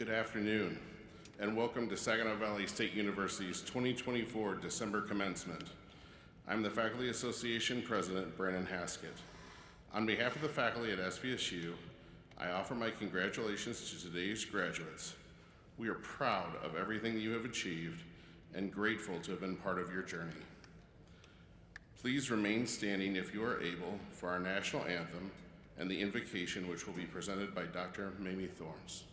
Good afternoon, and welcome to Saginaw Valley State University's 2024 December Commencement. I'm the Faculty Association President, Brandon Haskett. On behalf of the faculty at SVSU, I offer my congratulations to today's graduates. We are proud of everything you have achieved and grateful to have been part of your journey. Please remain standing if you are able for our national anthem and the invocation, which will be presented by Dr. Mamie Thorns.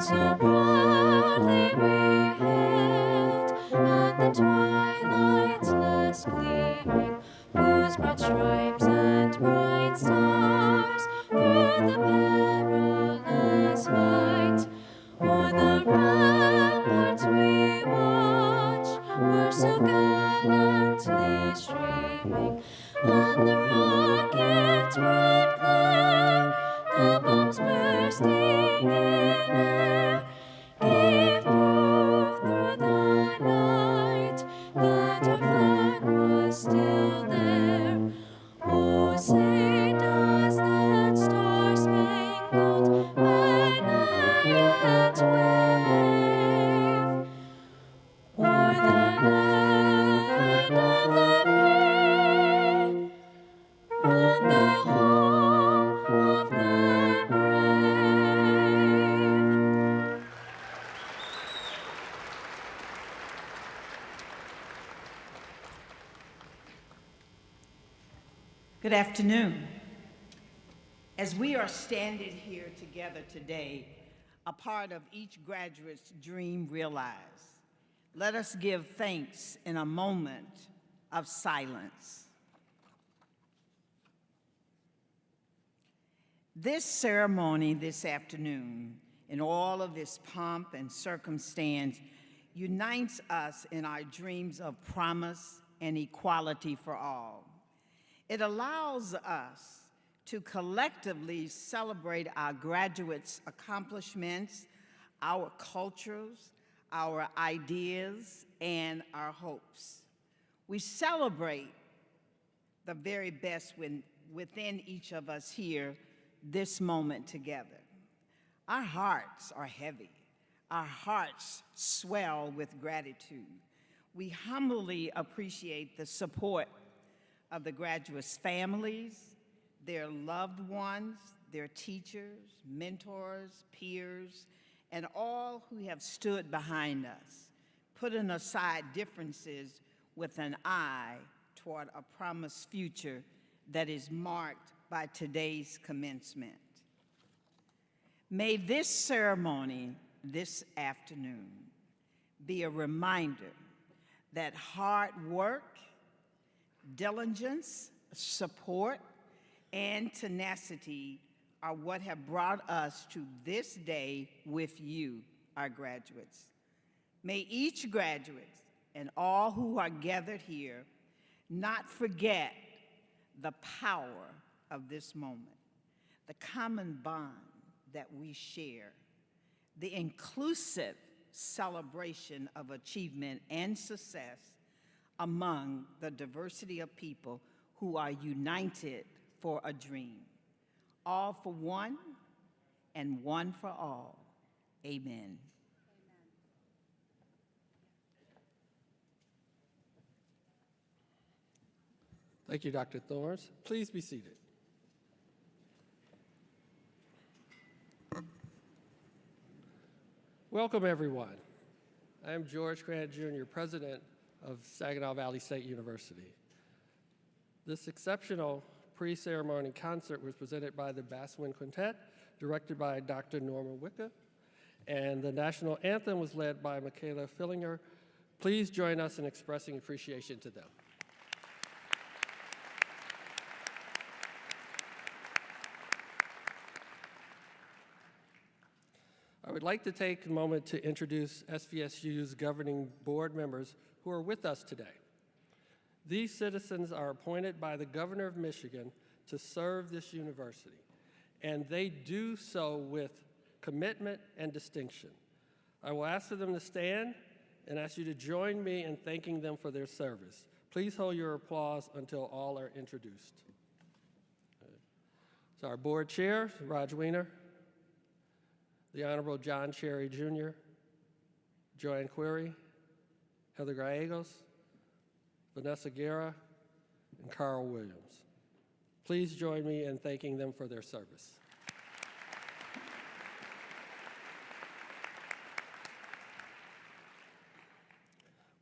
So proudly we hailed at the twilight's last gleaming, whose broad stripes and bright stars through the perilous fight o'er the ramparts we watched were so gallantly streaming, and the rocket's red glare, the bombs bursting in air, gave proof through the night that our flag was still there. Oh, say does that star-spangled banner yet wave o'er the land of the free and the home of the brave? Good afternoon. As we are standing here together today, a part of each graduate's dream realized, let us give thanks in a moment of silence. This ceremony this afternoon, in all of its pomp and circumstance, unites us in our dreams of promise and equality for all. It allows us to collectively celebrate our graduates' accomplishments, our cultures, our ideas, and our hopes. We celebrate the very best within each of us here this moment together. Our hearts are heavy. Our hearts swell with gratitude. We humbly appreciate the support of the graduates' families, their loved ones, their teachers, mentors, peers, and all who have stood behind us, putting aside differences with an eye toward a promised future that is marked by today's commencement. May this ceremony this afternoon be a reminder that hard work, diligence, support, and tenacity are what have brought us to this day with you, our graduates. May each graduate and all who are gathered here not forget the power of this moment, the common bond that we share, the inclusive celebration of achievement and success among the diversity of people who are united for a dream. All for one and one for all. Amen. Thank you, Dr. Thorns. Please be seated. Welcome, everyone. I am George Grant Jr., President of Saginaw Valley State University. This exceptional pre-ceremony concert was presented by the Bass Wind Quintet, directed by Dr. Norma Wicca, and the national anthem was led by Michaela Fillinger. Please join us in expressing appreciation to them. I would like to take a moment to introduce SVSU's governing board members who are with us today. These citizens are appointed by the Governor of Michigan to serve this university, and they do so with commitment, and distinction. I will ask for them to stand and ask you to join me in thanking them for their service. Please hold your applause until all are introduced. So our board chair, Raj Weiner, the Honorable John Cherry Jr., Joanne Query, Heather Gallegos, Vanessa Guerra, and Carl Williams. Please join me in thanking them for their service.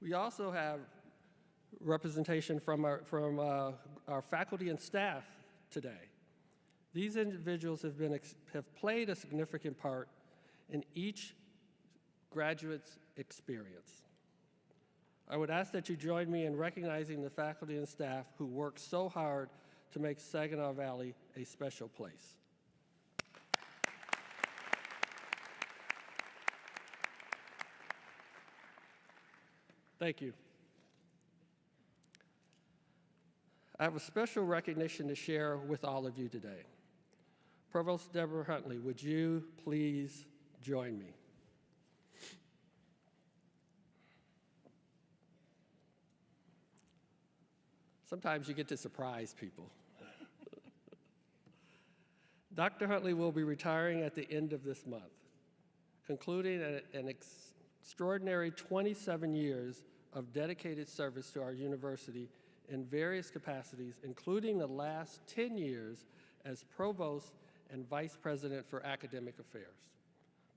We also have representation from our faculty and staff today. These individuals have played a significant part in each graduate's experience. I would ask that you join me in recognizing the faculty and staff who work so hard to make Saginaw Valley a special place. Thank you. I have a special recognition to share with all of you today. Provost Deborah Huntley, would you please join me? Sometimes you get to surprise people. Dr. Huntley will be retiring at the end of this month, concluding an extraordinary 27 years of dedicated service to our university in various capacities, including the last 10 years as Provost and Vice President for Academic Affairs.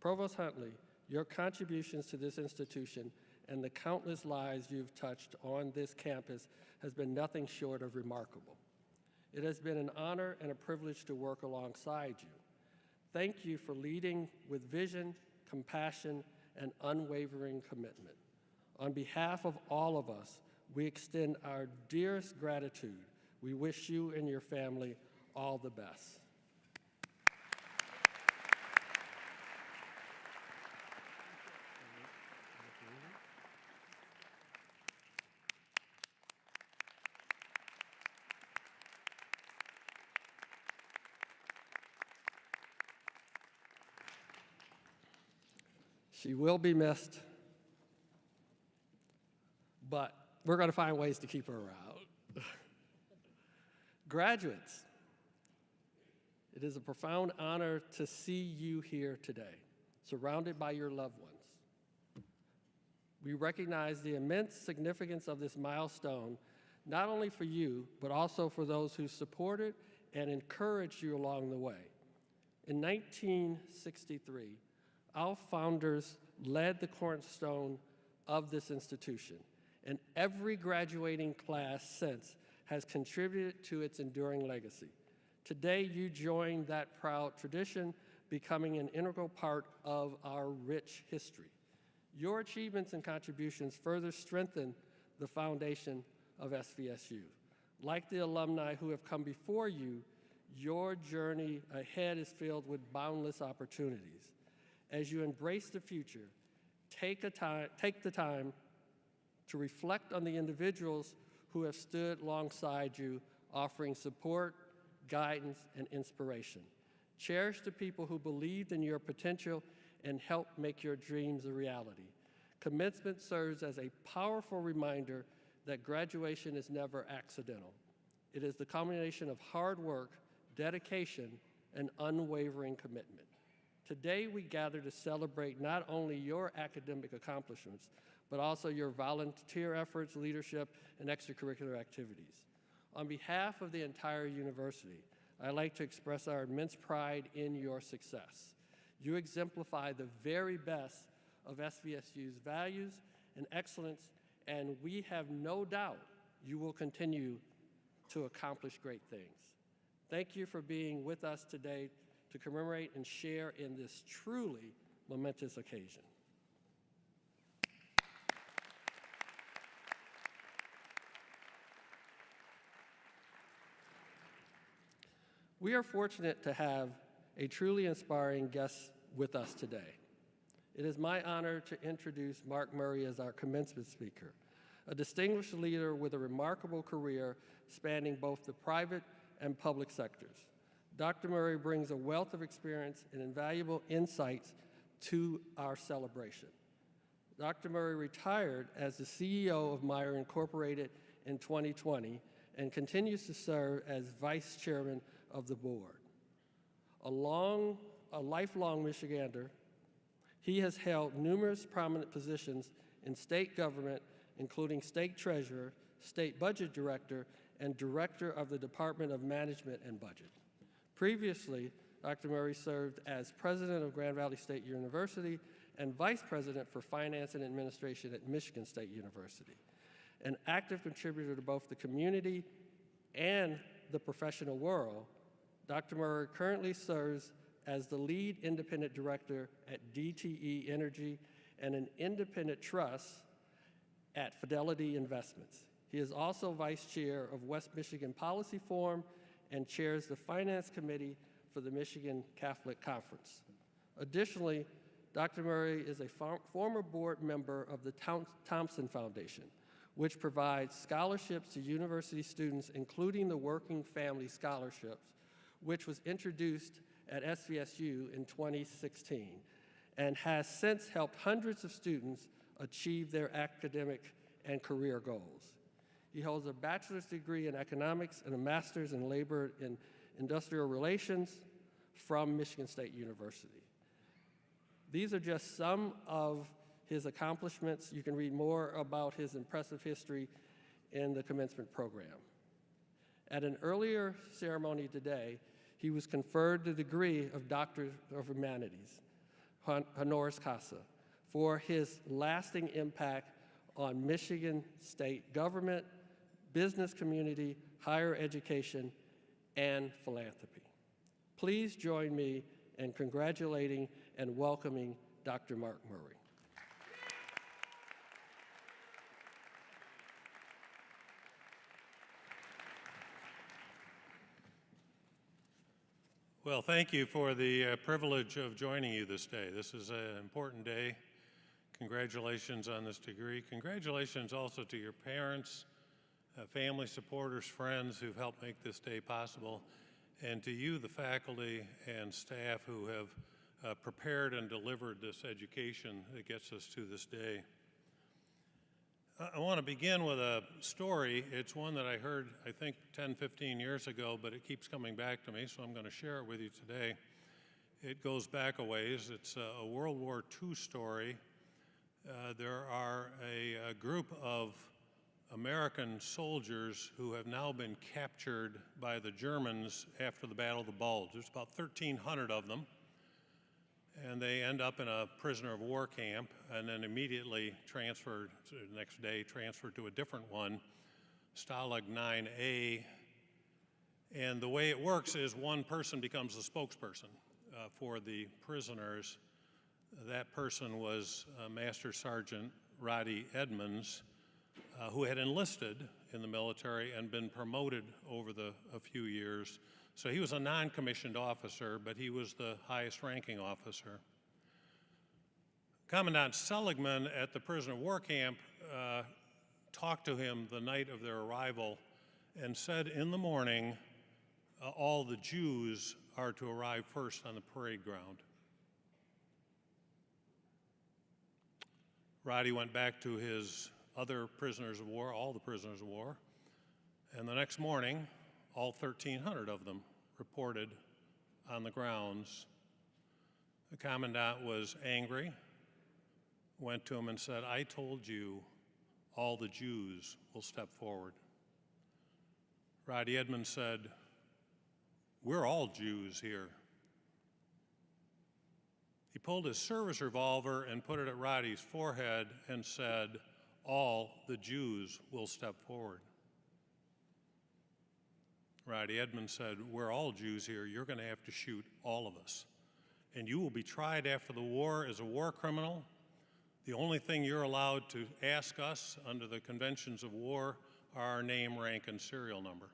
Provost Huntley, your contributions to this institution and the countless lives you've touched on this campus has been nothing short of remarkable. It has been an honor and a privilege to work alongside you. Thank you for leading with vision, compassion, and unwavering commitment. On behalf of all of us, we extend our dearest gratitude. We wish you and your family all the best. She will be missed, but we're going to find ways to keep her around. Graduates, it is a profound honor to see you here today, surrounded by your loved ones. We recognize the immense significance of this milestone, not only for you, but also for those who supported and encouraged you along the way. In 1963, our founders led the cornerstone of this institution, and every graduating class since has contributed to its enduring legacy. Today, you join that proud tradition, becoming an integral part of our rich history. Your achievements and contributions further strengthen the foundation of SVSU. Like the alumni who have come before you, your journey ahead is filled with boundless opportunities. As you embrace the future, take the time to reflect on the individuals who have stood alongside you, offering support, guidance, and inspiration. Cherish the people who believed in your potential and helped make your dreams a reality. Commencement serves as a powerful reminder that graduation is never accidental. It is the culmination of hard work, dedication, and unwavering commitment. Today, we gather to celebrate not only your academic accomplishments, but also your volunteer efforts, leadership, and extracurricular activities. On behalf of the entire university, I'd like to express our immense pride in your success. You exemplify the very best of SVSU's values and excellence, and we have no doubt you will continue to accomplish great things. Thank you for being with us today to commemorate and share in this truly momentous occasion. We are fortunate to have a truly inspiring guest with us today. It is my honor to introduce Mark Murray as our commencement speaker, a distinguished leader with a remarkable career spanning both the private and public sectors. Dr. Murray brings a wealth of experience and invaluable insights to our celebration. Dr. Murray retired as the CEO of Meyer Incorporated in 2020 and continues to serve as Vice Chairman of the board. A lifelong Michigander, he has held numerous prominent positions in state government, including state treasurer, state budget director, and director of the Department of Management and Budget. Previously, Dr. Murray served as president of Grand Valley State University and vice president for finance and administration at Michigan State University. An active contributor to both the community and the professional world, Dr. Murray currently serves as the lead independent director at DTE Energy and an independent trust at Fidelity Investments. He is also vice chair of West Michigan Policy Forum and chairs the finance committee for the Michigan Catholic Conference. Additionally, Dr. Murray is a former board member of the Thompson Foundation, which provides scholarships to university students, including the Working Family Scholarships, which was introduced at SVSU in 2016, and has since helped hundreds of students achieve their academic and career goals. He holds a bachelor's degree in economics and a master's in labor and industrial relations from Michigan State University. These are just some of his accomplishments. You can read more about his impressive history in the commencement program. At an earlier ceremony today, he was conferred the degree of Doctor of Humanities, honoris causa, for his lasting impact on Michigan state government, business community, higher education, and philanthropy. Please join me in congratulating and welcoming Dr. Mark Murray. Well, thank you for the privilege of joining you this day. This is an important day. Congratulations on this degree. Congratulations also to your parents, family, supporters, friends who've helped make this day possible, and to you, the faculty and staff who have prepared and delivered this education that gets us to this day. I want to begin with a story. It's one that I heard, I think, 10, 15 years ago, but it keeps coming back to me, so I'm going to share it with you today. It goes back a ways. It's a World War II story. There are a group of American soldiers who have now been captured by the Germans after the Battle of the Bulge. There's about 1,300 of them. And they end up in a prisoner of war camp and then immediately transferred, the next day, transferred to a different one, Stalag 9A. And the way it works is one person becomes the spokesperson for the prisoners. That person was Master Sergeant Roddy Edmonds, who had enlisted in the military and been promoted over a few years. So he was a non-commissioned officer, but he was the highest ranking officer. Commandant Seligman at the prisoner of war camp talked to him the night of their arrival and said in the morning, all the Jews are to arrive first on the parade ground. Roddy went back to his other prisoners of war, all the prisoners of war, and the next morning, all 1,300 of them reported on the grounds. The commandant was angry, went to him and said, I told you all the Jews will step forward. Roddy Edmonds said, we're all Jews here. He pulled his service revolver and put it at Roddy's forehead and said, all the Jews will step forward. Roddy Edmonds said, we're all Jews here. You're going to have to shoot all of us. And you will be tried after the war as a war criminal. The only thing you're allowed to ask us under the conventions of war are our name, rank, and serial number.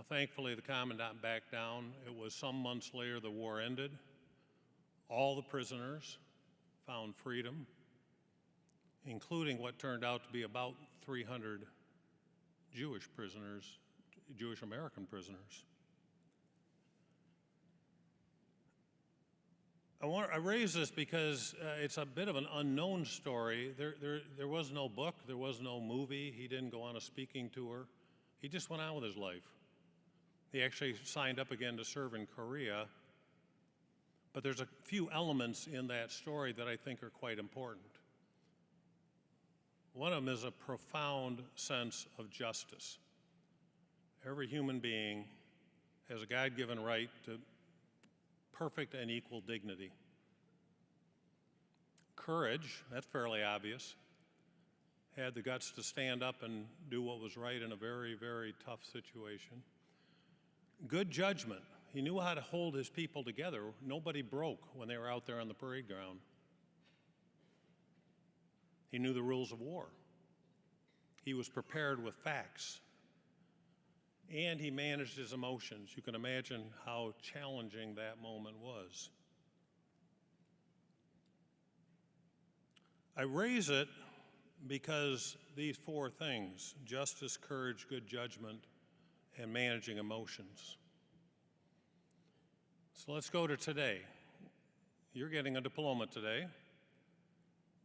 Thankfully, the commandant backed down. It was some months later the war ended. All the prisoners found freedom, including what turned out to be about 300 Jewish prisoners, Jewish American prisoners. I raise this because it's a bit of an unknown story. There was no book, there was no movie. He didn't go on a speaking tour. He just went on with his life. He actually signed up again to serve in Korea. But there's a few elements in that story that I think are quite important. One of them is a profound sense of justice. Every human being has a God-given right to perfect and equal dignity. Courage, that's fairly obvious. Had the guts to stand up and do what was right in a very, very tough situation. Good judgment. He knew how to hold his people together. Nobody broke when they were out there on the parade ground. He knew the rules of war. He was prepared with facts. And he managed his emotions. You can imagine how challenging that moment was. I raise it because these four things, justice, courage, good judgment, and managing emotions. So let's go to today. You're getting a diploma today.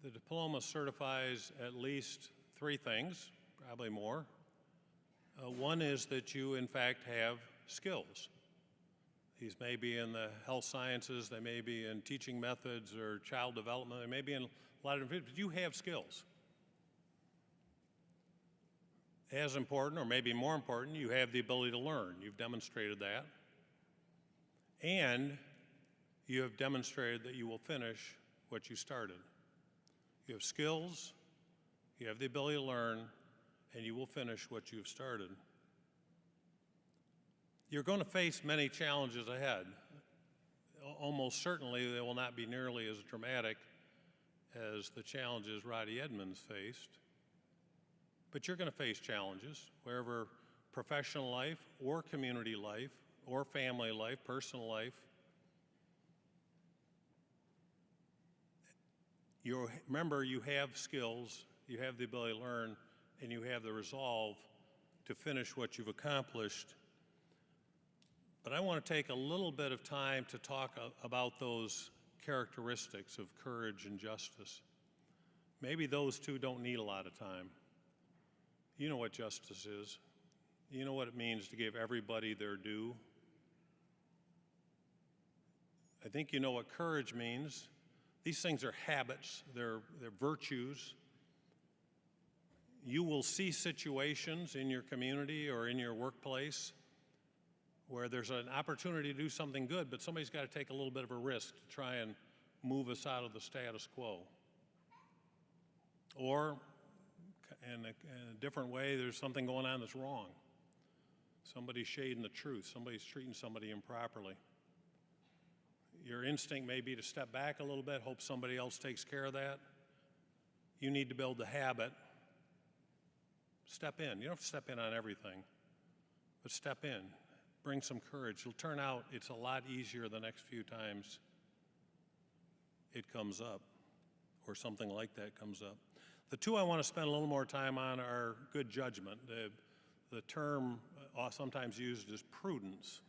The diploma certifies at least three things, probably more. One is that you, in fact, have skills. These may be in the health sciences, they may be in teaching methods or child development, they may be in a lot of different, but you have skills. As important, or maybe more important, you have the ability to learn. You've demonstrated that. And you have demonstrated that you will finish what you started. You have skills, you have the ability to learn, and you will finish what you've started. You're going to face many challenges ahead. Almost certainly they will not be nearly as dramatic as the challenges Roddy Edmonds faced. But you're going to face challenges wherever professional life or community life or family life, personal life. Remember, you have skills, you have the ability to learn, and you have the resolve to finish what you've accomplished. But I want to take a little bit of time to talk about those characteristics of courage and justice. Maybe those two don't need a lot of time. You know what justice is. You know what it means to give everybody their due. I think you know what courage means. These things are habits, they're virtues. You will see situations in your community or in your workplace where there's an opportunity to do something good, but somebody's got to take a little bit of a risk to try and move us out of the status quo. Or, in a different way, there's something going on that's wrong. Somebody's shading the truth. Somebody's treating somebody improperly. Your instinct may be to step back a little bit, hope somebody else takes care of that. You need to build the habit. Step in. You don't have to step in on everything, but step in. Bring some courage. It'll turn out it's a lot easier the next few times it comes up, or something like that comes up. The two I want to spend a little more time on are good judgment. The term sometimes used is prudence.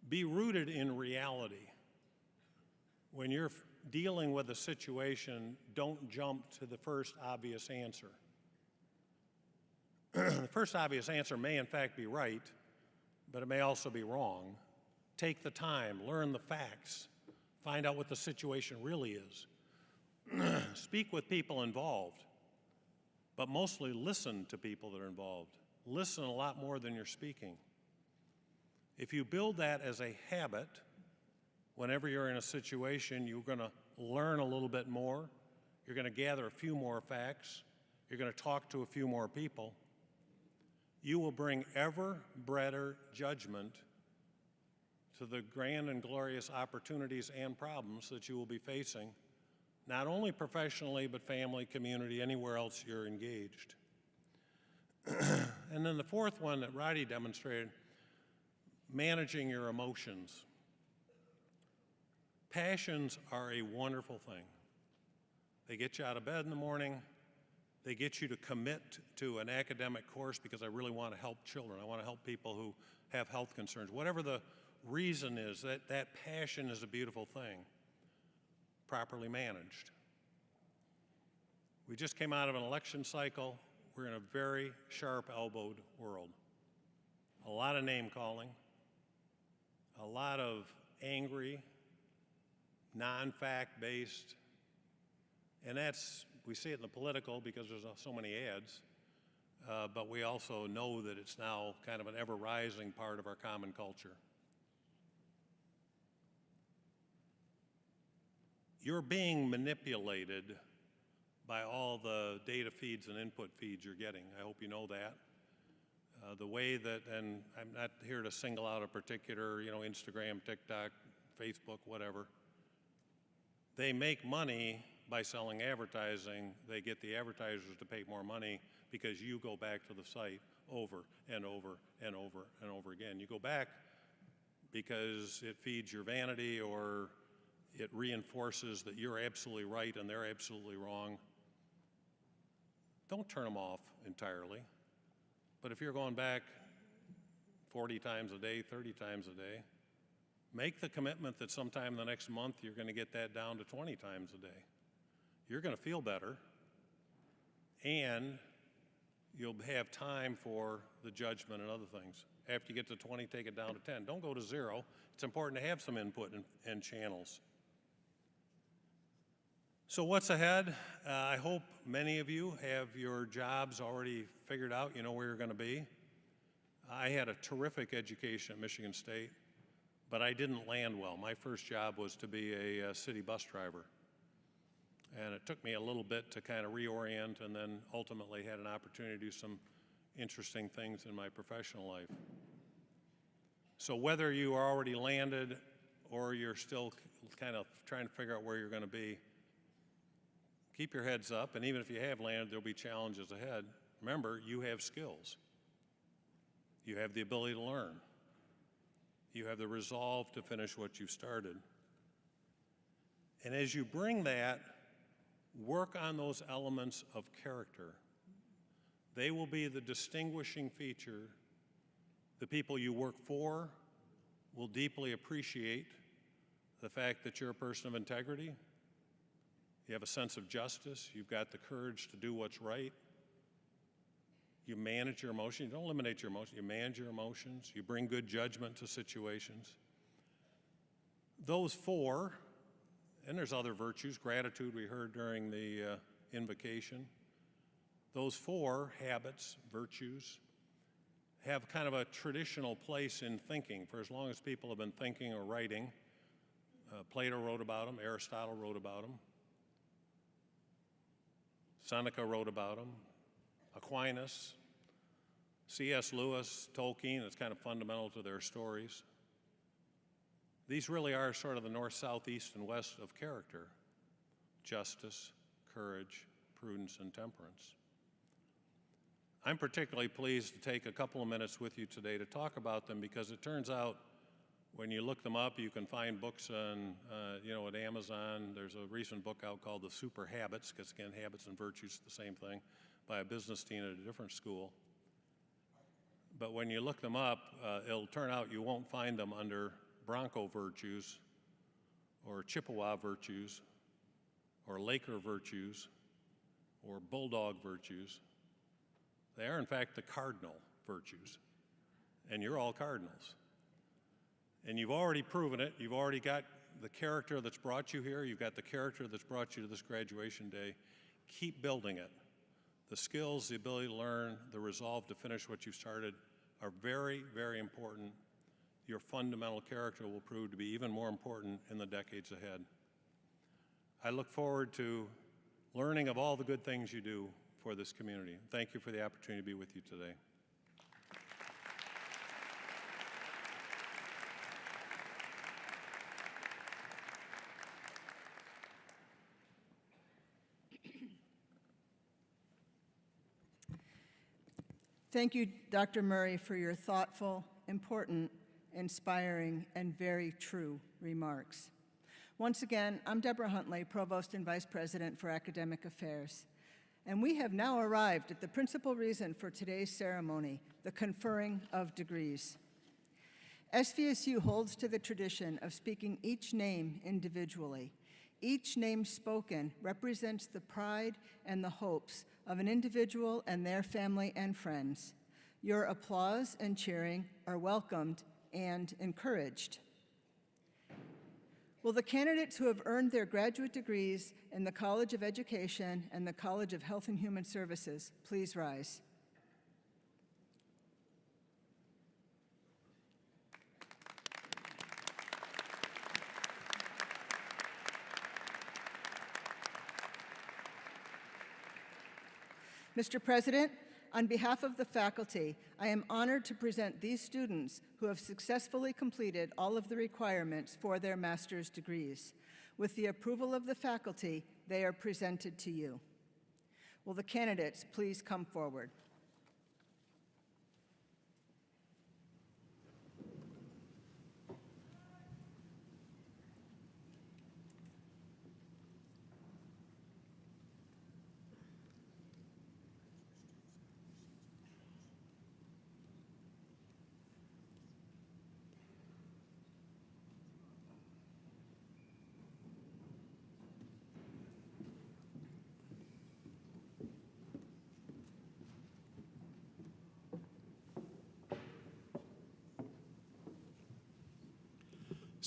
Be rooted in reality. When you're dealing with a situation, don't jump to the first obvious answer. The first obvious answer may in fact be right, but it may also be wrong. Take the time, learn the facts, find out what the situation really is. Speak with people involved, but mostly listen to people that are involved. Listen a lot more than you're speaking. If you build that as a habit, whenever you're in a situation, you're going to learn a little bit more, you're going to gather a few more facts, you're going to talk to a few more people, you will bring ever better judgment to the grand and glorious opportunities and problems that you will be facing, not only professionally, but family, community, anywhere else you're engaged. And then the fourth one that Roddy demonstrated, managing your emotions. Passions are a wonderful thing. They get you out of bed in the morning. They get you to commit to an academic course because I really want to help children. I want to help people who have health concerns. Whatever the reason is that that passion is a beautiful thing, properly managed. We just came out of an election cycle. We're in a very sharp-elbowed world. A lot of name-calling, a lot of angry, non-fact-based, and we see it in the political because there's so many ads, but we also know that it's now kind of an ever-rising part of our common culture. You're being manipulated by all the data feeds and input feeds you're getting. I hope you know that. The way that, and I'm not here to single out a particular, Instagram, TikTok, Facebook, whatever. They make money by selling advertising. They get the advertisers to pay more money because you go back to the site over and over and over and over again. You go back because it feeds your vanity or it reinforces that you're absolutely right and they're absolutely wrong. Don't turn them off entirely. But if you're going back 40 times a day, 30 times a day, make the commitment that sometime in the next month you're going to get that down to 20 times a day. You're going to feel better, and you'll have time for the judgment and other things. After you get to 20, take it down to 10. Don't go to 0. It's important to have some input and channels. So what's ahead? I hope many of you have your jobs already figured out. You know where you're going to be. I had a terrific education at Michigan State, but I didn't land well. My first job was to be a city bus driver. And it took me a little bit to kind of reorient, and then ultimately had an opportunity to do some interesting things in my professional life. So whether you are already landed or you're still kind of trying to figure out where you're going to be, keep your heads up, and even if you have landed, there'll be challenges ahead. Remember, you have skills. You have the ability to learn. You have the resolve to finish what you've started. And as you bring that, work on those elements of character. They will be the distinguishing feature. The people you work for will deeply appreciate the fact that you're a person of integrity. You have a sense of justice. You've got the courage to do what's right. You manage your emotions. You don't eliminate your emotions. You manage your emotions. You bring good judgment to situations. Those four, and there's other virtues, gratitude we heard during the invocation. Those four habits, virtues, have kind of a traditional place in thinking for as long as people have been thinking or writing. Plato wrote about them. Aristotle wrote about them. Seneca wrote about them. Aquinas, C.S. Lewis, Tolkien, it's kind of fundamental to their stories. These really are sort of the north, south, east, and west of character: justice, courage, prudence, and temperance. I'm particularly pleased to take a couple of minutes with you today to talk about them because it turns out when you look them up, you can find books on, at Amazon. There's a recent book out called The Super Habits, because again, habits and virtues, the same thing, by a business dean at a different school. But when you look them up, it'll turn out you won't find them under Bronco virtues or Chippewa virtues or Laker virtues or Bulldog virtues. They are, in fact, the cardinal virtues. And you're all cardinals. And you've already proven it. You've already got the character that's brought you here. You've got the character that's brought you to this graduation day. Keep building it. The skills, the ability to learn, the resolve to finish what you've started are very, very important. Your fundamental character will prove to be even more important in the decades ahead. I look forward to learning of all the good things you do for this community. Thank you for the opportunity to be with you today. Thank you, Dr. Murray, for your thoughtful, important, inspiring, and very true remarks. Once again, I'm Deborah Huntley, Provost and Vice President for Academic Affairs. And we have now arrived at the principal reason for today's ceremony, the conferring of degrees. SVSU holds to the tradition of speaking each name individually. Each name spoken represents the pride and the hopes of an individual and their family and friends. Your applause and cheering are welcomed and encouraged. Will the candidates who have earned their graduate degrees in the College of Education and the College of Health and Human Services please rise? Mr. President, on behalf of the faculty, I am honored to present these students who have successfully completed all of the requirements for their master's degrees. With the approval of the faculty, they are presented to you. Will the candidates please come forward?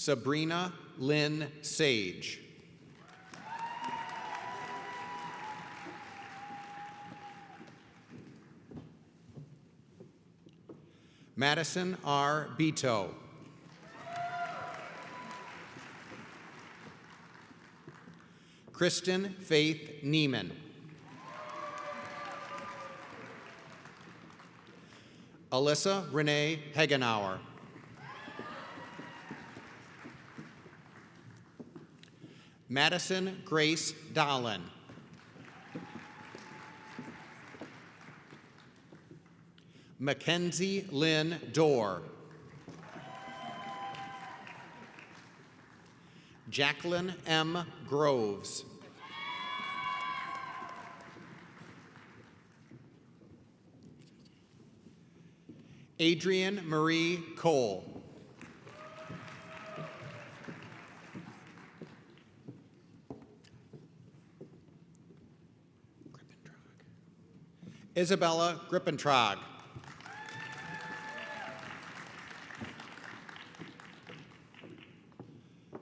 Sabrina Lynn Sage. Madison R. Beto. Kristen Faith Neiman. Alyssa Renee Hegenauer. Madison Grace Dolan. Mackenzie Lynn Dorr. Jacqueline M. Groves. Adrienne Marie Cole. Isabella Grippentrog.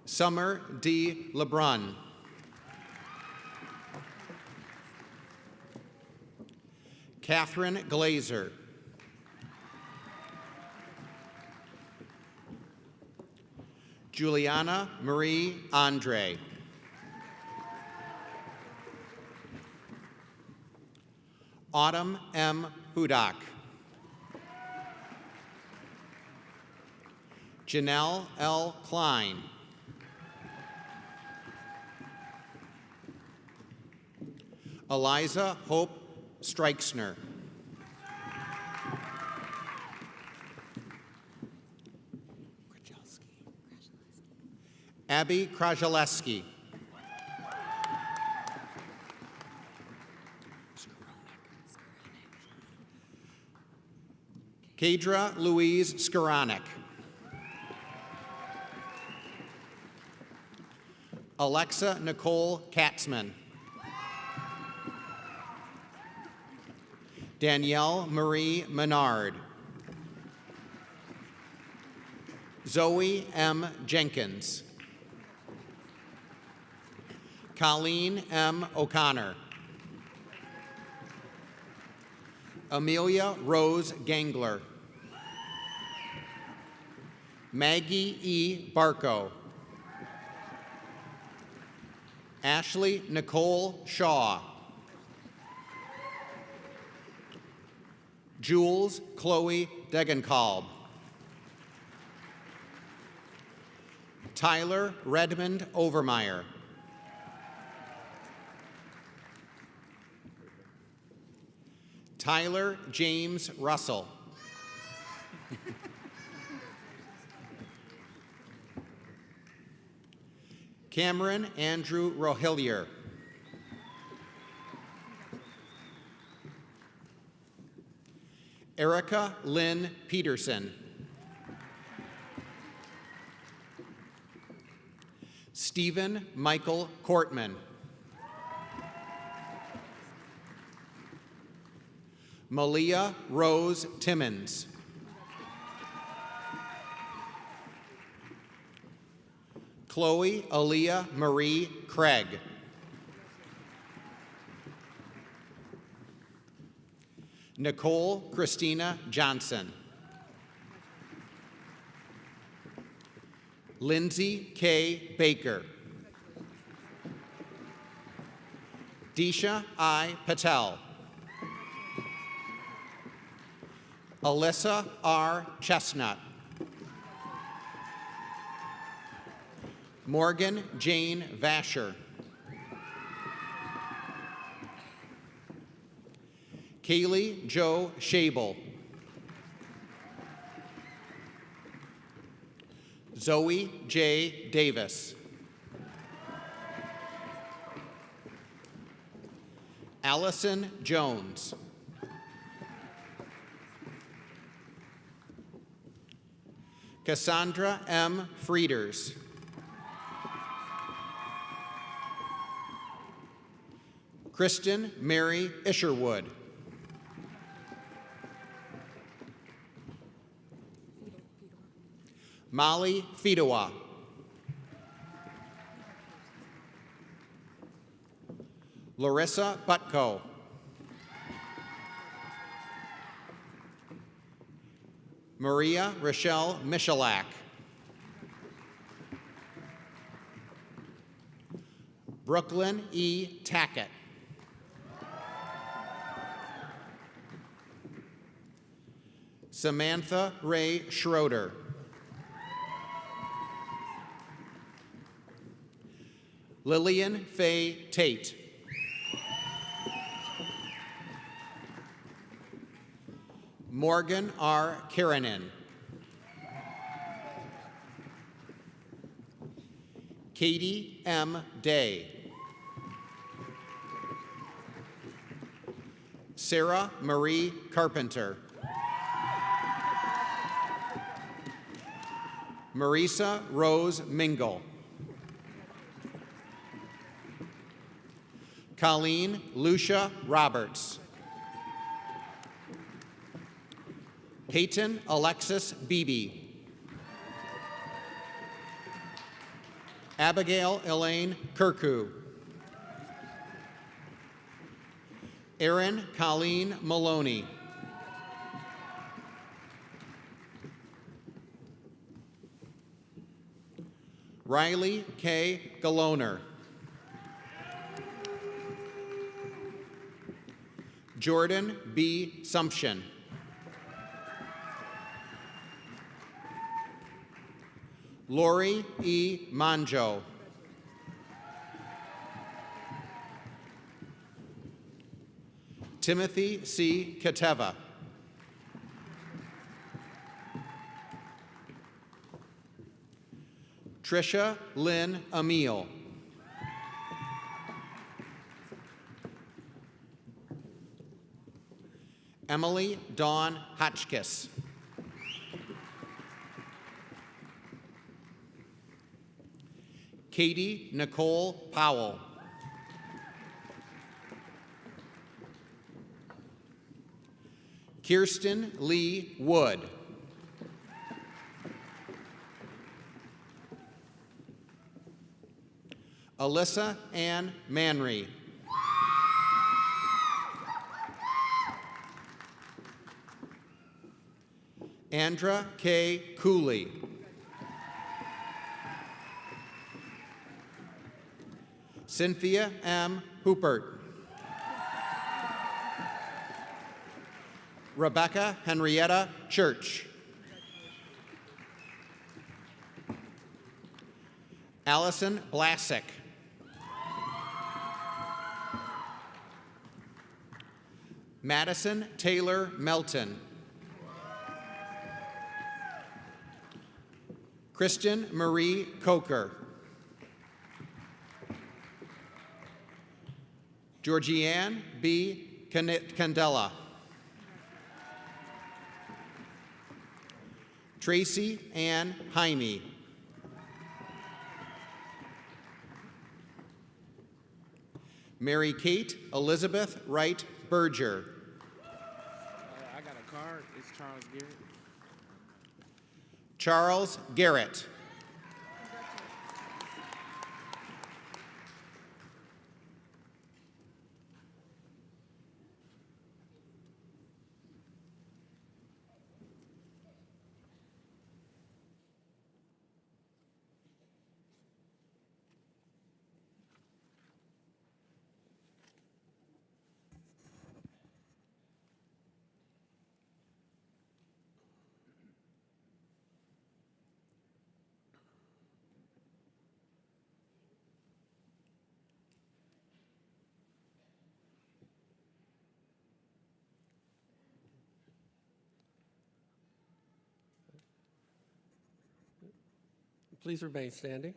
Summer D. LeBrun. Catherine Glazer. Juliana Marie Andre. Autumn M. Hudak. Janelle L. Klein. Eliza Hope Streiksner. Abby Krajaleski. Kadra Louise Skoranek. Alexa Nicole Katzman. Danielle Marie Menard. Zoe M. Jenkins. Colleen M. O'Connor. Amelia Rose Gangler. Maggie E. Barco. Ashley Nicole Shaw. Jules Chloe Degenkolb. Tyler Redmond Overmeyer. Tyler James Russell. Cameron Andrew Rohillier. Erica Lynn Peterson. Stephen Michael Kortman. Malia Rose Timmons. Chloe Aaliyah Marie Craig. Nicole Christina Johnson. Lindsay K. Baker. Disha I. Patel. Alyssa R. Chestnut. Morgan Jane Vasher. Kaylee Jo Shable. Zoe J. Davis. Allison Jones. Cassandra M. Frieders. Kristen Mary Isherwood. Molly Fidowa. Larissa Butko. Maria Rochelle Michalak. Brooklyn E. Tackett. Samantha Ray Schroeder. Lillian Faye Tate. Morgan R. Kiranen. Katie M. Day. Sarah Marie Carpenter. Marisa Rose Mingle. Colleen Lucia Roberts. Peyton Alexis Beebe. Abigail Elaine Kirku. Erin Colleen Maloney. Riley K. Galoner. Jordan B. Sumption. Lori E. Manjo. Timothy C. Kateva. Trisha Lynn Emil. Emily Dawn Hotchkiss. Katie Nicole Powell. Kirsten Lee Wood. Alyssa Ann Manry. Andra K. Cooley. Cynthia M. Hoopert. Rebecca Henrietta Church. Allison Blasick. Madison Taylor Melton. Kristen Marie Coker. Georgianne B. Candela. Tracy Ann Jaime. Mary Kate Elizabeth Wright Berger. I got a card. It's Charles Garrett. Charles Garrett. Please remain standing.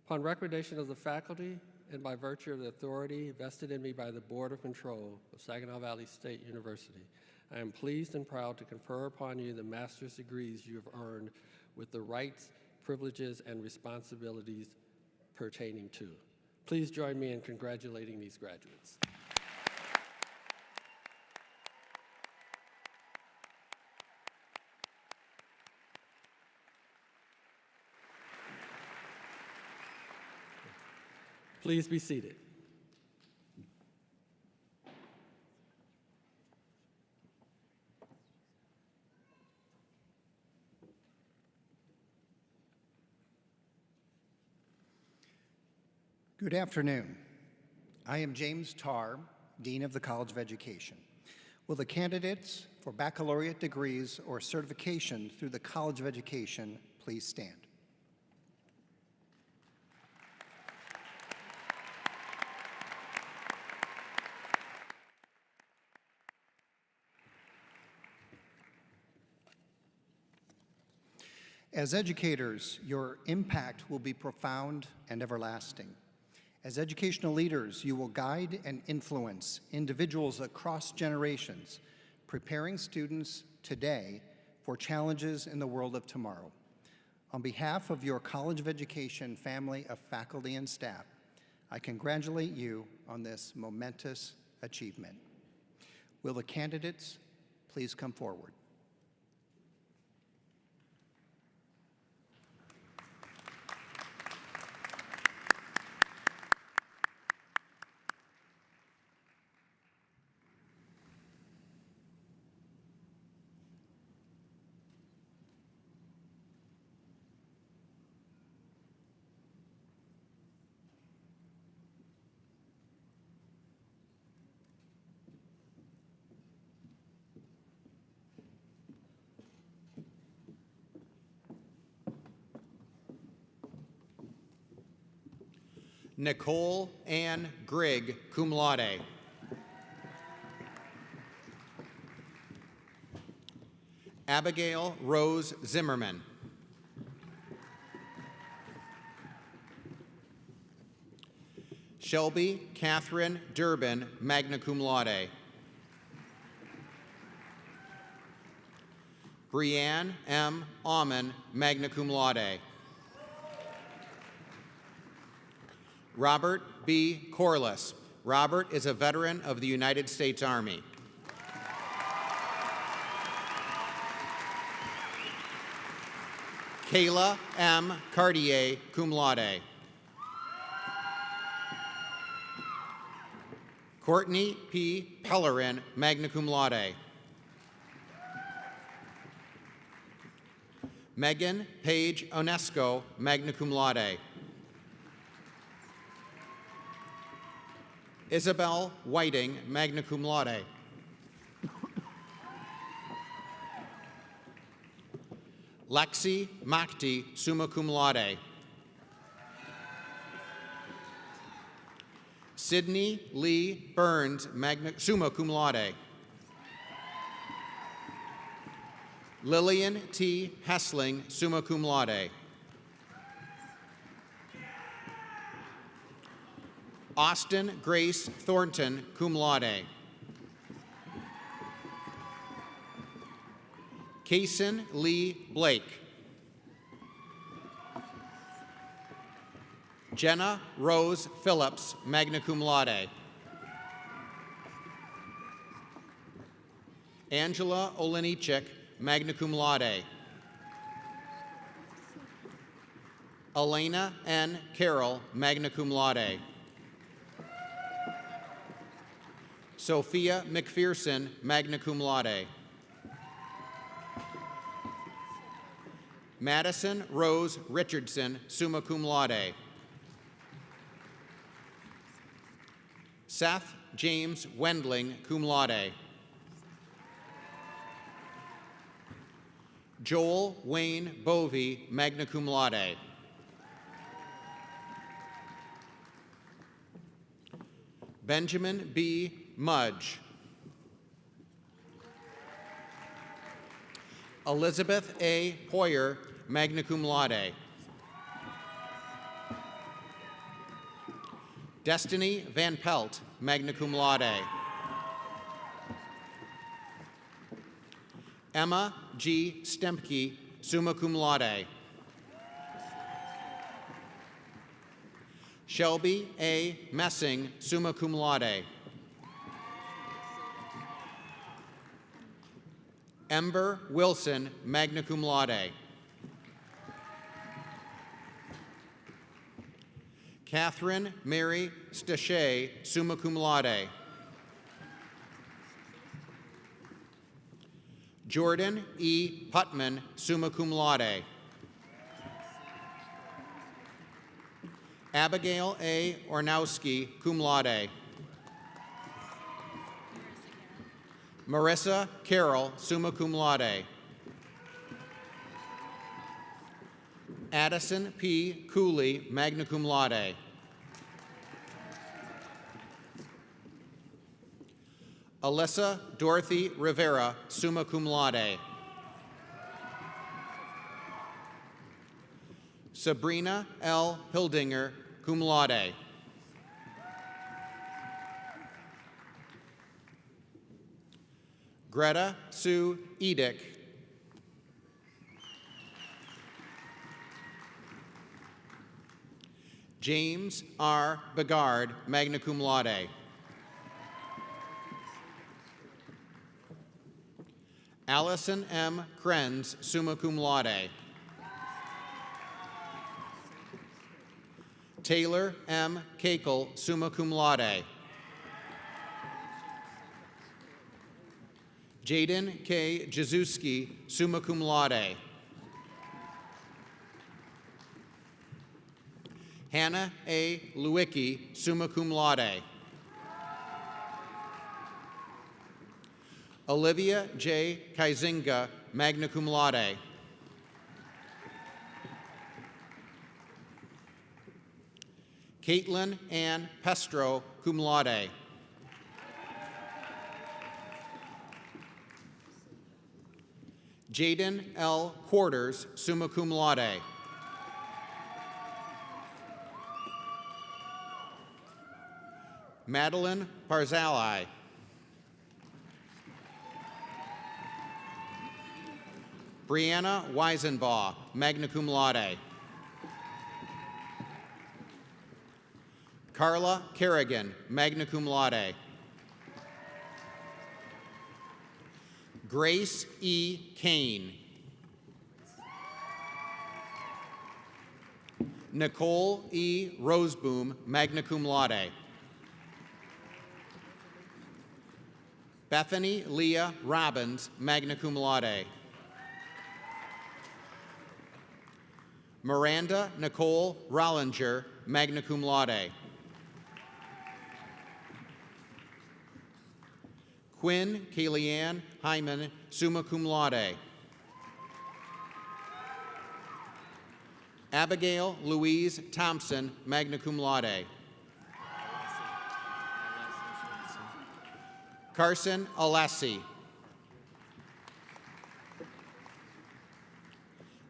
Upon recommendation of the faculty and by virtue of the authority vested in me by the Board of Control of Saginaw Valley State University, I am pleased and proud to confer upon you the master's degrees you have earned with the rights, privileges, and responsibilities pertaining to. Please join me in congratulating these graduates. Please be seated. Good afternoon. I am James Tarr, Dean of the College of Education. Will the candidates for baccalaureate degrees or certification through the College of Education please stand? As educators, your impact will be profound and everlasting. As educational leaders, you will guide and influence individuals across generations, preparing students today for challenges in the world of tomorrow. On behalf of your College of Education family of faculty and staff, I congratulate you on this momentous achievement. Will the candidates please come forward? Nicole Ann Grigg, cum laude. Abigail Rose Zimmerman. Shelby Catherine Durbin, magna cum laude. Brianne M. Aumann, magna cum laude. Robert B. Corliss. Robert is a veteran of the United States Army. Kayla M. Cartier, cum laude. Courtney P. Pellerin, magna cum laude. Megan Paige Onesco, magna cum laude. Isabel Whiting, magna cum laude. Lexi Makti, summa cum laude. Sydney Lee Burns, summa cum laude. Lillian T. Hessling, summa cum laude. Austin Grace Thornton, cum laude. Kaysen Lee Blake. Jenna Rose Phillips, magna cum laude. Angela Olenichik, magna cum laude. Elena N. Carroll, magna cum laude. Sophia McPherson, magna cum laude. Madison Rose Richardson, summa cum laude. Seth James Wendling, cum laude. Joel Wayne Bovey, magna cum laude. Benjamin B. Mudge. Elizabeth A. Poyer, magna cum laude. Destiny Van Pelt, magna cum laude. Emma G. Stempke, summa cum laude. Shelby A. Messing, summa cum laude. Ember Wilson, magna cum laude. Catherine Mary Stachet, summa cum laude. Jordan E. Putman, summa cum laude. Abigail A. Ornowski, cum laude. Marissa Carroll, summa cum laude. Addison P. Cooley, magna cum laude. Alyssa Dorothy Rivera, summa cum laude. Sabrina L. Hildinger, cum laude. Greta Sue Edick. James R. Begard, magna cum laude. Allison M. Krenz, summa cum laude. Taylor M. Kakel, summa cum laude. Jaden K. Jazuski, summa cum laude. Hannah A. Lewicki, summa cum laude. Olivia J. Kaizinga, magna cum laude. Caitlin Ann Pestro, cum laude. Jaden L. Quarters, summa cum laude. Madeline Parzali. Brianna Weisenbaugh, magna cum laude. Carla Kerrigan, magna cum laude. Grace E. Kane. Nicole E. Roseboom, magna cum laude. Bethany Leah Robbins, magna cum laude. Miranda Nicole Rollinger, magna cum laude. Quinn Kayleanne Hyman, summa cum laude. Abigail Louise Thompson, magna cum laude. Carson Alessi.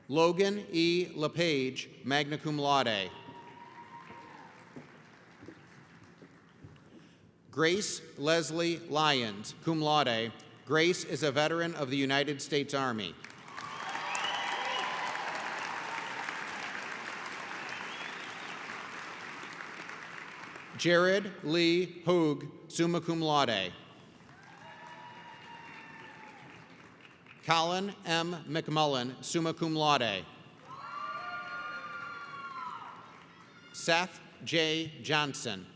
Logan E. LePage, magna cum laude. Grace Leslie Lyons, cum laude. Grace is a veteran of the United States Army. Jared Lee Hoog, summa cum laude. Colin M. McMullen, summa cum laude. Seth J. Johnson.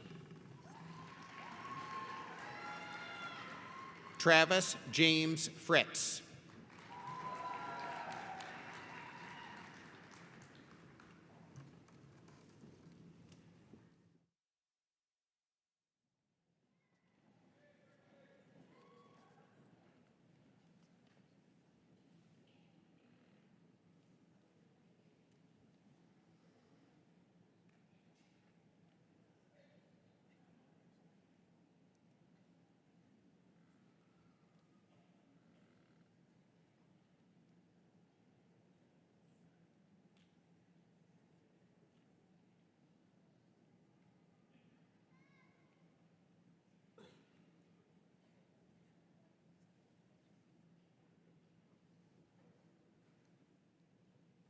Travis James Fritz.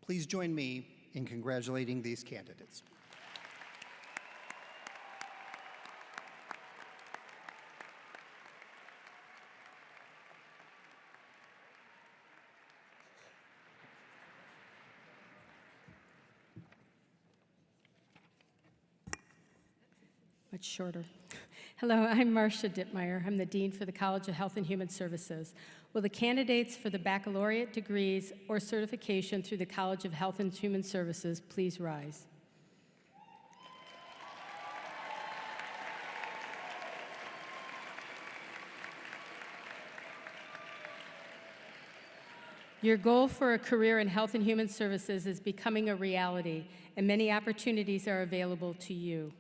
Please join me in congratulating these candidates. Much shorter. Hello, I'm Marcia Dittmeyer. I'm the Dean for the College of Health and Human Services. Will the candidates for the baccalaureate degrees or certification through the College of Health and Human Services please rise? Your goal for a career in health and human services is becoming a reality, and many opportunities are available to you.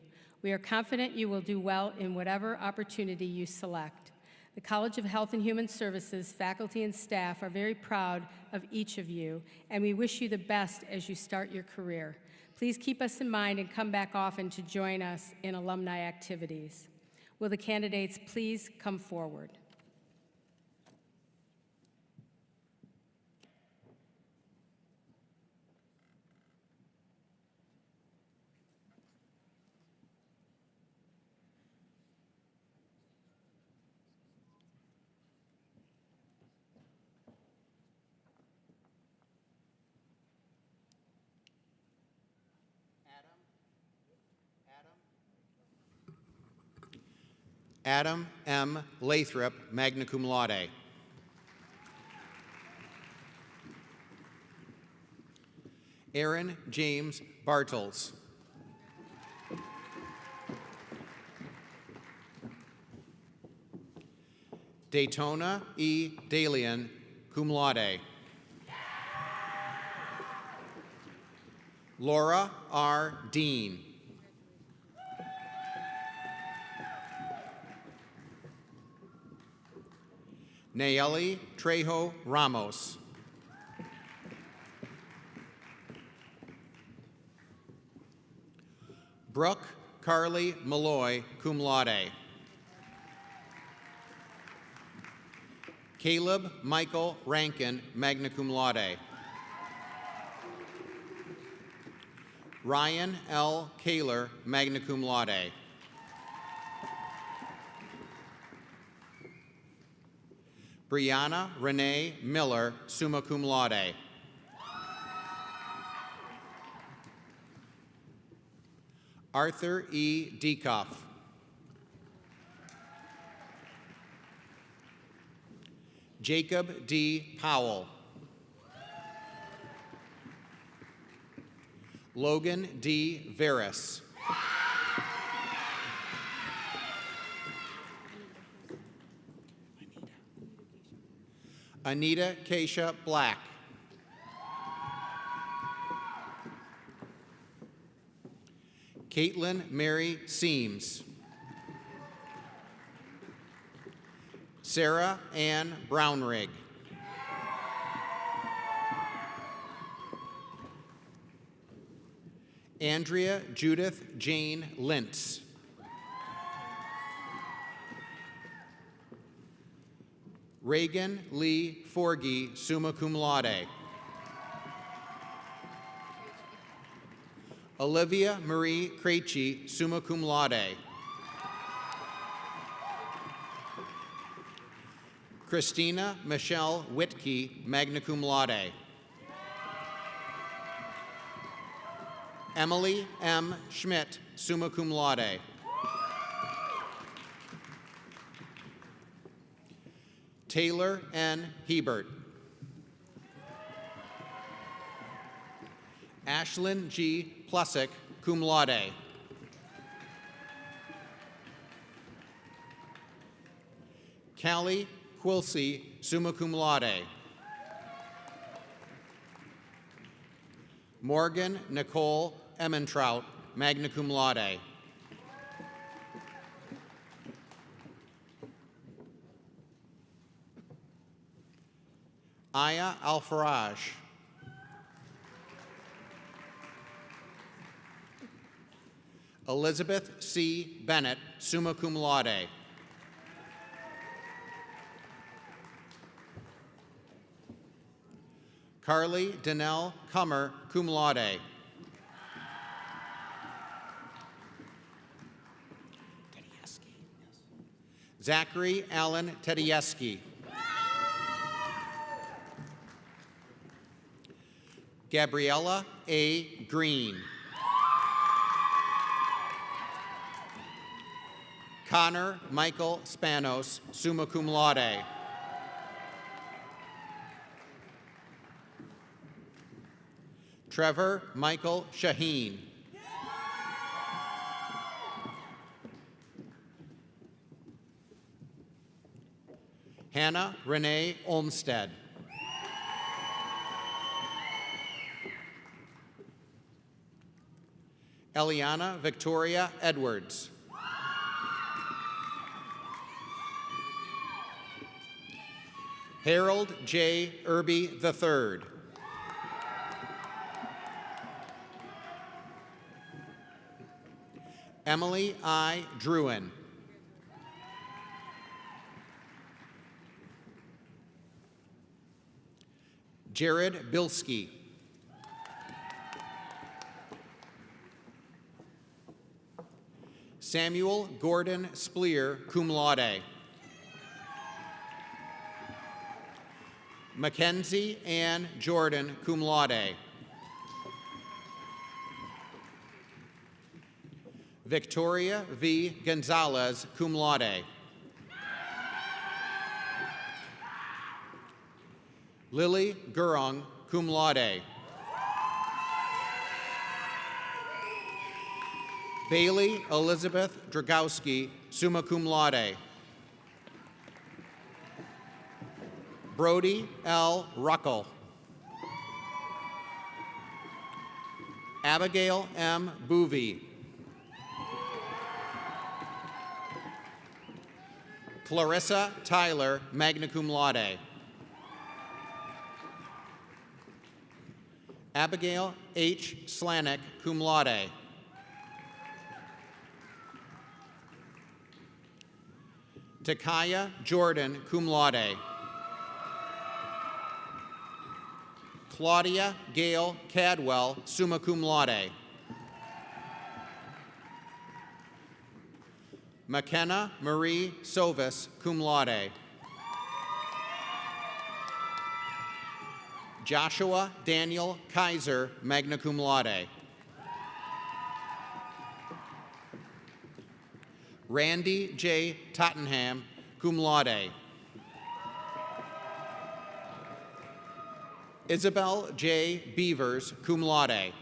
We are confident you will do well in whatever opportunity you select. The College of Health and Human Services faculty and staff are very proud of each of you, and we wish you the best as you start your career. Please keep us in mind and come back often to join us in alumni activities. Will the candidates please come forward? Adam M. Lathrop, magna cum laude. Aaron James Bartels. Daytona E. Dalian, cum laude. Laura R. Dean. Nayeli Trejo Ramos. Brooke Carly Malloy, cum laude. Caleb Michael Rankin, magna cum laude. Ryan L. Kaler, magna cum laude. Brianna Renee Miller, summa cum laude. Arthur E. Dekoff. Jacob D. Powell. Logan D. Veras. Anita Keisha Black. Caitlin Mary Seams. Sarah Ann Brownrigg. Andrea Judith Jane Lintz. Reagan Lee Forgy, summa cum laude. Olivia Marie Krejci, summa cum laude. Christina Michelle Whitkey, magna cum laude. Emily M. Schmidt, summa cum laude. Taylor N. Hebert. Ashlyn G. Plusick, cum laude. Callie Quilsey, summa cum laude. Morgan Nicole Emmentrout, magna cum laude. Aya Al-Faraj. Elizabeth C. Bennett, summa cum laude. Carly Danelle Kummer, cum laude. Zachary Allen Tedeschi. Gabriella A. Green. Connor Michael Spanos, summa cum laude. Trevor Michael Shaheen. Hannah Renee Olmsted. Eliana Victoria Edwards. Harold J. Irby III. Emily I. Druin. Jared Bilski. Samuel Gordon Spleer, cum laude. Mackenzie Ann Jordan, cum laude. Victoria V. Gonzalez, cum laude. Lily Gurung, cum laude. Bailey Elizabeth Dragowski, summa cum laude. Brody L. Ruckel. Abigail M. Boovy. Clarissa Tyler, magna cum laude. Abigail H. Slanek, cum laude. Takaya Jordan, cum laude. Claudia Gail Cadwell, summa cum laude. McKenna Marie Sovis, cum laude. Joshua Daniel Kaiser, magna cum laude. Randy J. Tottenham, cum laude. Isabel J. Beavers, cum laude.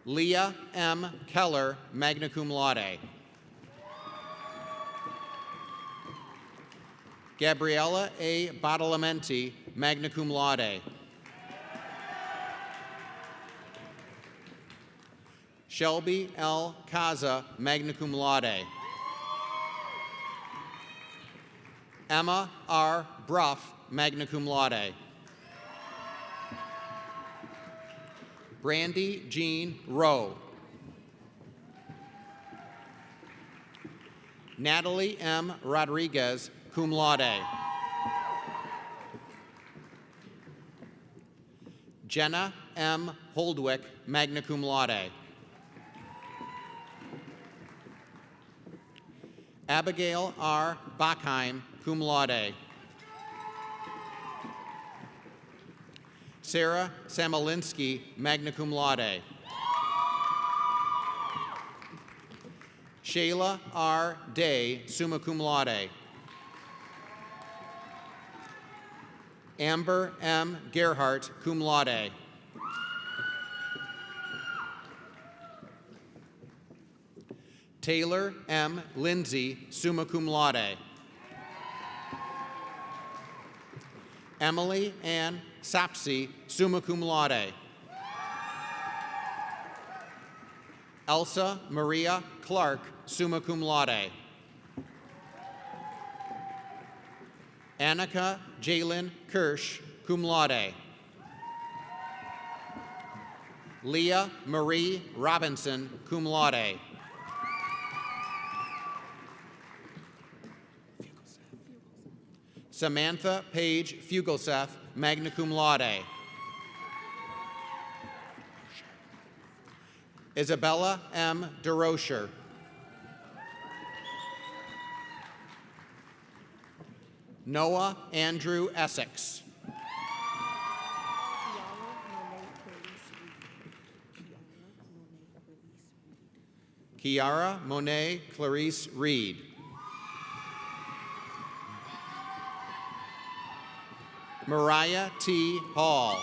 Leah M. Keller, magna cum laude. Gabriella A. Badalamenti, magna cum laude. Shelby L. Kaza, magna cum laude. Emma R. Bruff, magna cum laude. Brandy Jean Rowe. Natalie M. Rodriguez, cum laude. Jenna M. Holdwick, magna cum laude. Abigail R. Bachheim, cum laude. Sarah Samolinsky, magna cum laude. Shayla R. Day, summa cum laude. Amber M. Gerhart, cum laude. Taylor M. Lindsay, summa cum laude. Emily Ann Sapsi, summa cum laude. Elsa Maria Clark, summa cum laude. Annika Jalen Kirsch, cum laude. Leah Marie Robinson, cum laude. Samantha Page Fugelseth, magna cum laude. Isabella M. DeRocher. Noah Andrew Essex. Kiara Monet Clarice Reed. Mariah T. Hall.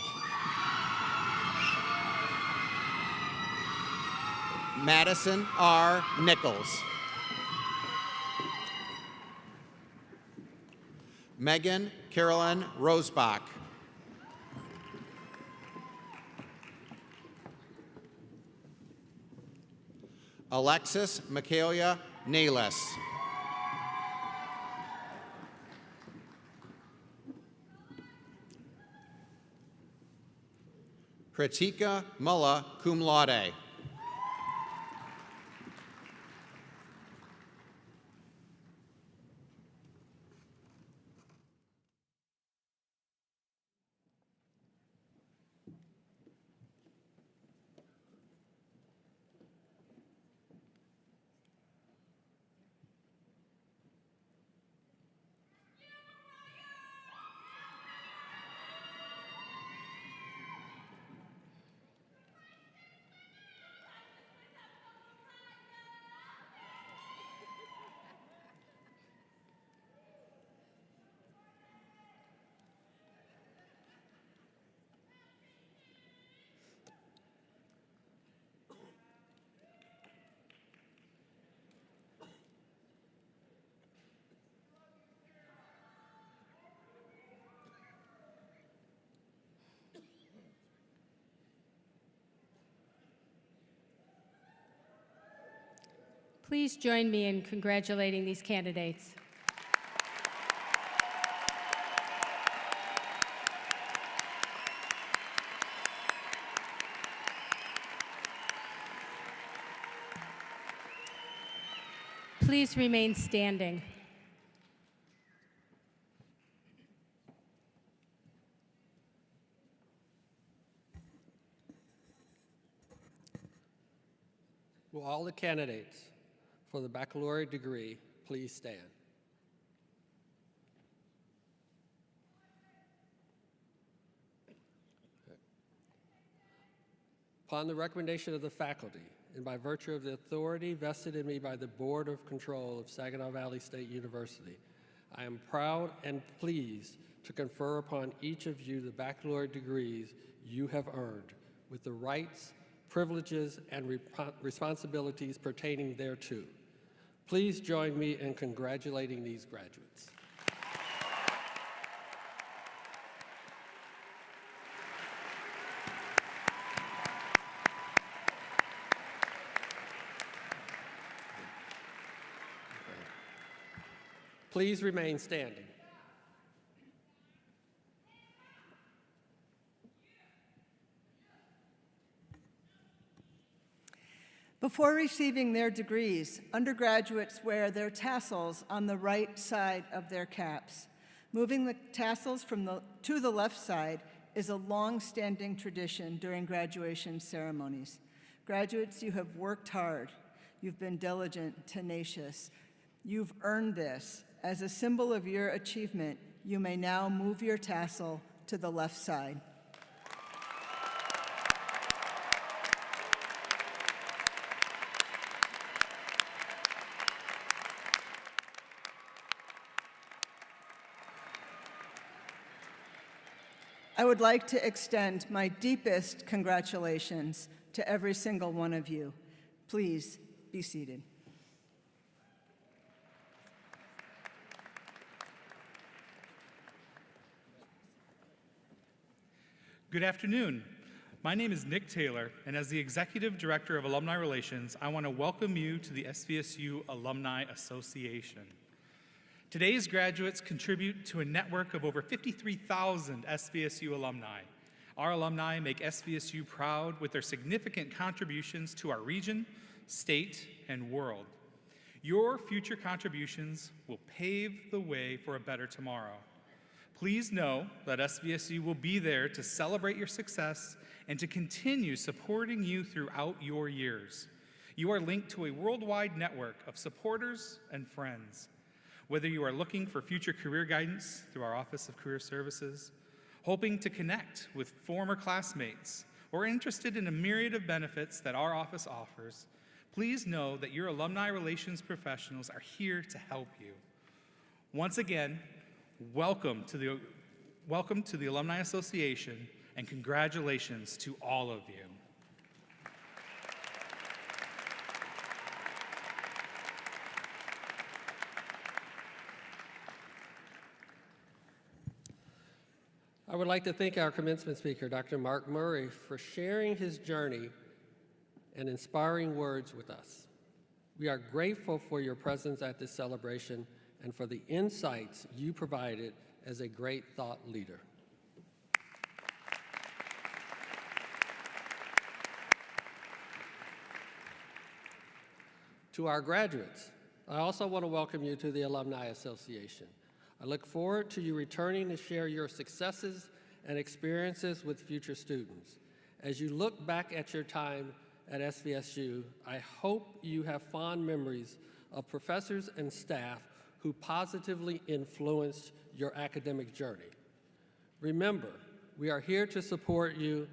Madison R. Nichols. Megan Carolyn Rosebach. Alexis Michaelia Nales. Kritika Mulla, cum laude. Please join me in congratulating these candidates. Please remain standing. Will all the candidates for the baccalaureate degree please stand? Upon the recommendation of the faculty, and by virtue of the authority vested in me by the Board of Control of Saginaw Valley State University, I am proud and pleased to confer upon each of you the baccalaureate degrees you have earned, with the rights, privileges, and responsibilities pertaining thereto. Please join me in congratulating these graduates. Please remain standing. Before receiving their degrees, undergraduates wear their tassels on the right side of their caps. Moving the tassels to the left side is a long-standing tradition during graduation ceremonies. Graduates, you have worked hard. You've been diligent, tenacious, You've earned this. As a symbol of your achievement, you may now move your tassel to the left side. I would like to extend my deepest congratulations to every single one of you. Please be seated. Good afternoon. My name is Nick Taylor, and as the Executive Director of Alumni Relations, I want to welcome you to the SVSU Alumni Association. Today's graduates contribute to a network of over 53,000 SVSU alumni. Our alumni make SVSU proud with their significant contributions to our region, state, and world. Your future contributions will pave the way for a better tomorrow. Please know that SVSU will be there to celebrate your success and to continue supporting you throughout your years. You are linked to a worldwide network of supporters and friends. Whether you are looking for future career guidance through our Office of Career Services, hoping to connect with former classmates, or interested in a myriad of benefits that our office offers, please know that your alumni relations professionals are here to help you. Once again, welcome to the Alumni Association, and congratulations to all of you. I would like to thank our commencement speaker, Dr. Mark Murray, for sharing his journey and inspiring words with us. We are grateful for your presence at this celebration and for the insights you provided as a great thought leader. To our graduates, I also want to welcome you to the Alumni Association. I look forward to you returning to share your successes and experiences with future students. As you look back at your time at SVSU, I hope you have fond memories of professors and staff who positively influenced your academic journey. Remember, we are here to support you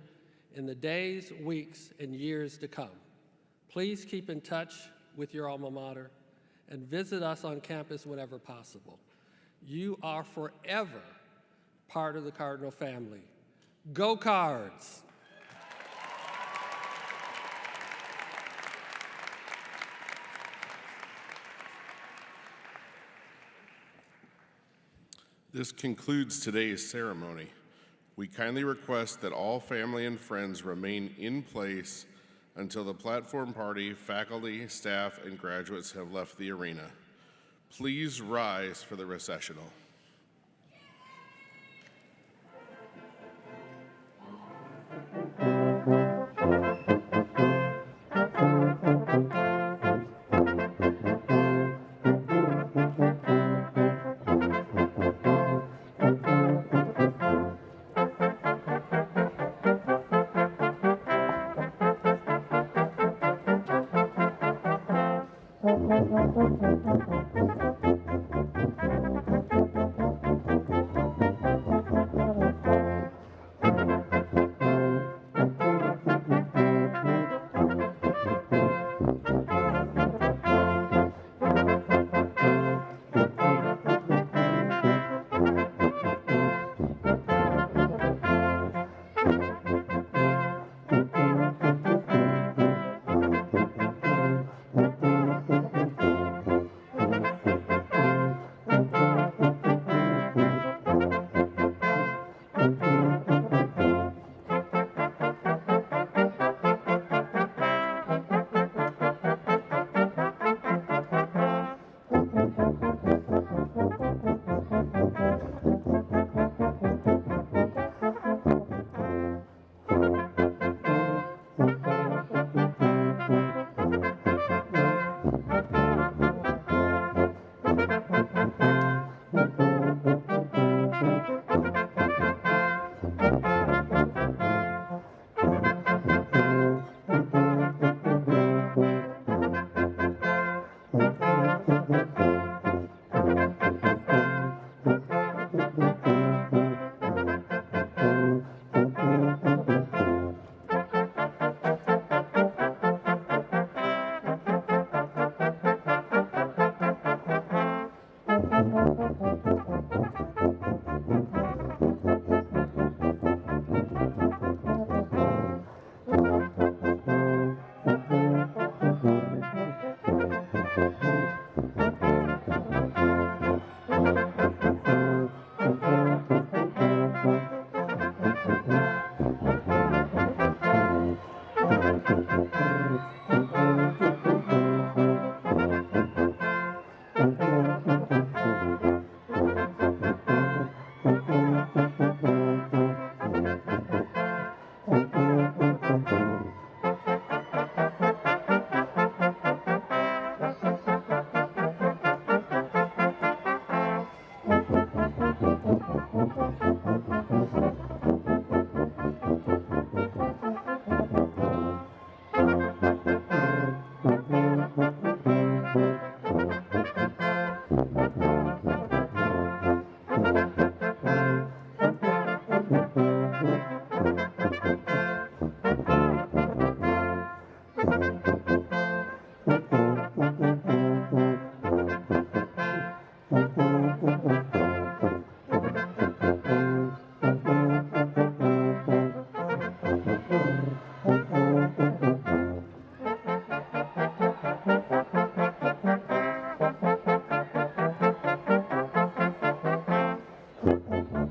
in the days, weeks, and years to come. Please keep in touch with your alma mater and visit us on campus whenever possible. You are forever part of the Cardinal family. Go Cards! This concludes today's ceremony. We kindly request that all family and friends remain in place until the platform party, faculty, staff, and graduates have left the arena. Please rise for the recessional.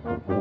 Thank you.